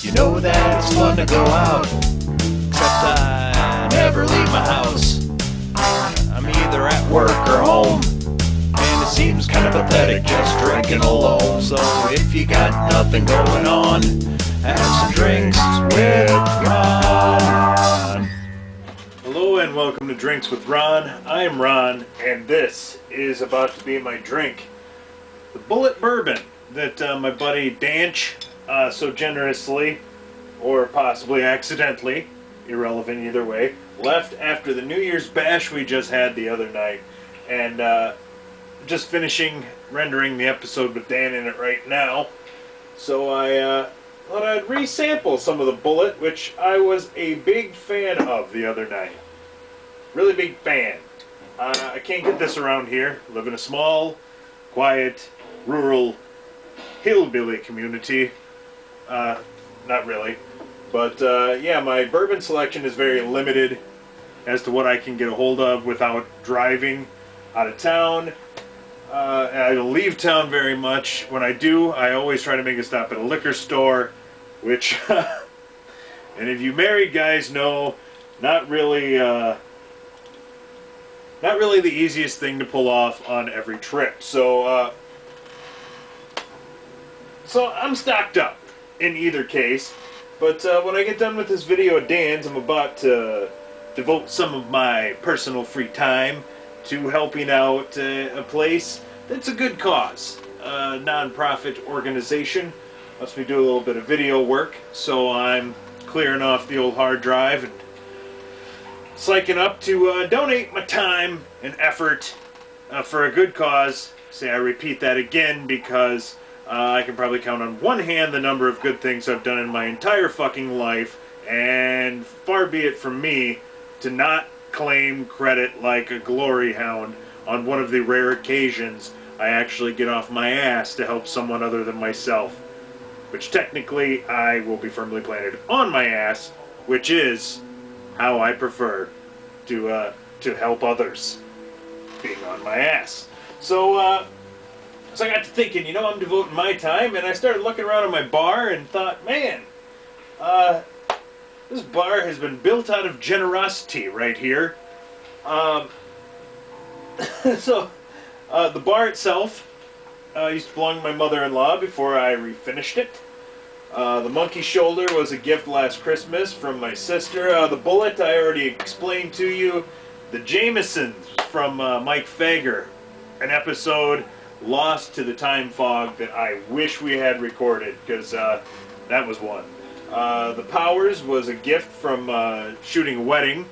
You know that it's fun to go out, except I never leave my house. I'm either at work or home, and it seems kind of pathetic just drinking alone. So if you got nothing going on, have some drinks with Ron. Hello and welcome to Drinks with Ron. I'm Ron, and this is about to be my drink. The Bulleit Bourbon that my buddy Danch so generously, or possibly accidentally, irrelevant either way, left after the New Year's bash we just had the other night. And just finishing rendering the episode with Dan in it right now. So I thought I'd resample some of the Bulleit, which I was a big fan of the other night. Really big fan. I can't get this around here. I live in a small, quiet, rural, hillbilly community. Not really. But yeah, my bourbon selection is very limited as to what I can get a hold of without driving out of town. I don't leave town very much. When I do, I always try to make a stop at a liquor store, which, and if you married guys know, not really the easiest thing to pull off on every trip. So I'm stocked up in either case. But when I get done with this video at Dan's, I'm about to devote some of my personal free time to helping out a place that's a good cause, a non-profit organization. Lets me do a little bit of video work, so I'm clearing off the old hard drive and psyching up to donate my time and effort for a good cause. Say I repeat that again because I can probably count on one hand the number of good things I've done in my entire fucking life, and far be it from me to not claim credit like a glory hound on one of the rare occasions I actually get off my ass to help someone other than myself. Which technically I will be firmly planted on my ass, which is how I prefer to help others, being on my ass. So I got to thinking, you know, I'm devoting my time, and I started looking around at my bar and thought, man, this bar has been built out of generosity right here. So the bar itself used to belong to my mother-in-law before I refinished it. The monkey shoulder was a gift last Christmas from my sister. The Bulleit I already explained to you. The Jamesons from Mike Fager, an episode lost to the time fog that I wish we had recorded, because that was one. The Powers was a gift from shooting a wedding,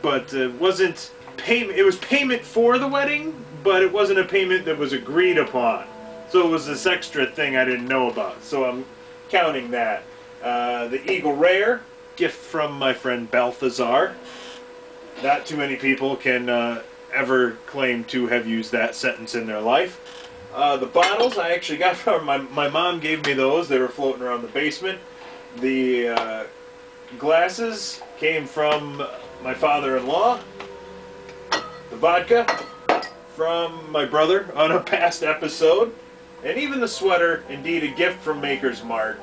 but it wasn't payment. It was payment for the wedding, but it wasn't a payment that was agreed upon. So it was this extra thing I didn't know about. So I'm counting that. The Eagle Rare, gift from my friend Balthazar. Not too many people can ever claim to have used that sentence in their life. The bottles I actually got from my mom gave me those. They were floating around the basement. The glasses came from my father-in-law. The vodka from my brother on a past episode. And even the sweater, indeed a gift from Maker's Mark.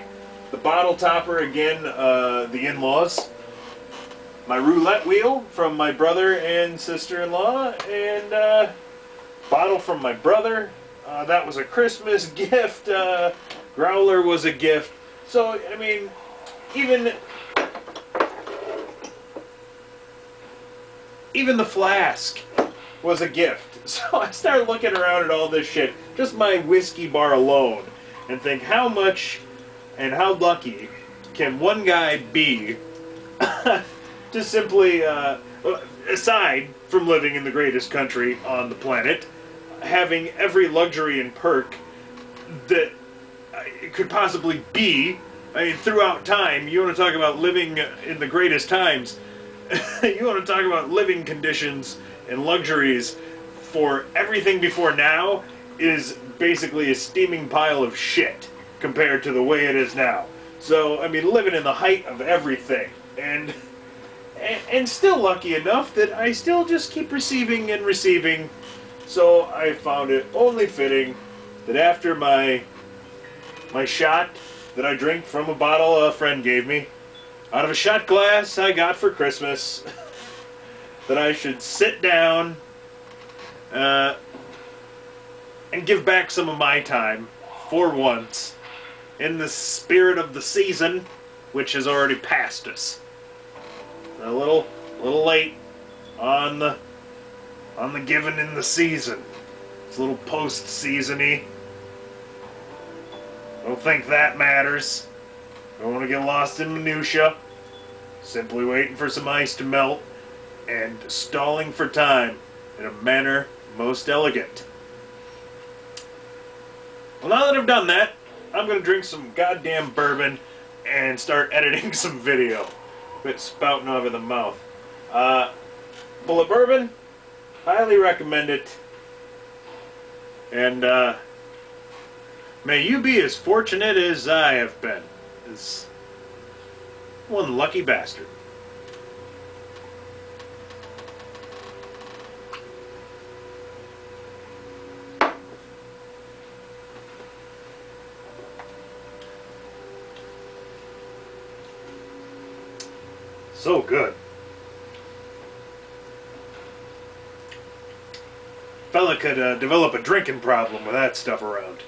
The bottle topper, again, the in-laws. My roulette wheel from my brother and sister-in-law. And bottle from my brother. That was a Christmas gift. Growler was a gift. So, I mean, even the flask was a gift. So I started looking around at all this shit, just my whiskey bar alone, and think how much and how lucky can one guy be to simply, aside from living in the greatest country on the planet, having every luxury and perk that it could possibly be. I mean, throughout time, you want to talk about living in the greatest times, you want to talk about living conditions and luxuries for everything before now is basically a steaming pile of shit compared to the way it is now. So, I mean, living in the height of everything, and still lucky enough that I still just keep receiving and receiving. So I found it only fitting that after my shot that I drink from a bottle a friend gave me out of a shot glass I got for Christmas. That I should sit down and give back some of my time for once in the spirit of the season, which has already passed us. A little late on the giving in the season. It's a little post-season-y. Don't think that matters. Don't want to get lost in minutia. Simply waiting for some ice to melt and stalling for time in a manner most elegant. Well, now that I've done that, I'm going to drink some goddamn bourbon and start editing some video. Quit spouting over the mouth. Bulleit Bourbon, highly recommend it. And may you be as fortunate as I have been. As one lucky bastard. So good. Fella could develop a drinking problem with that stuff around.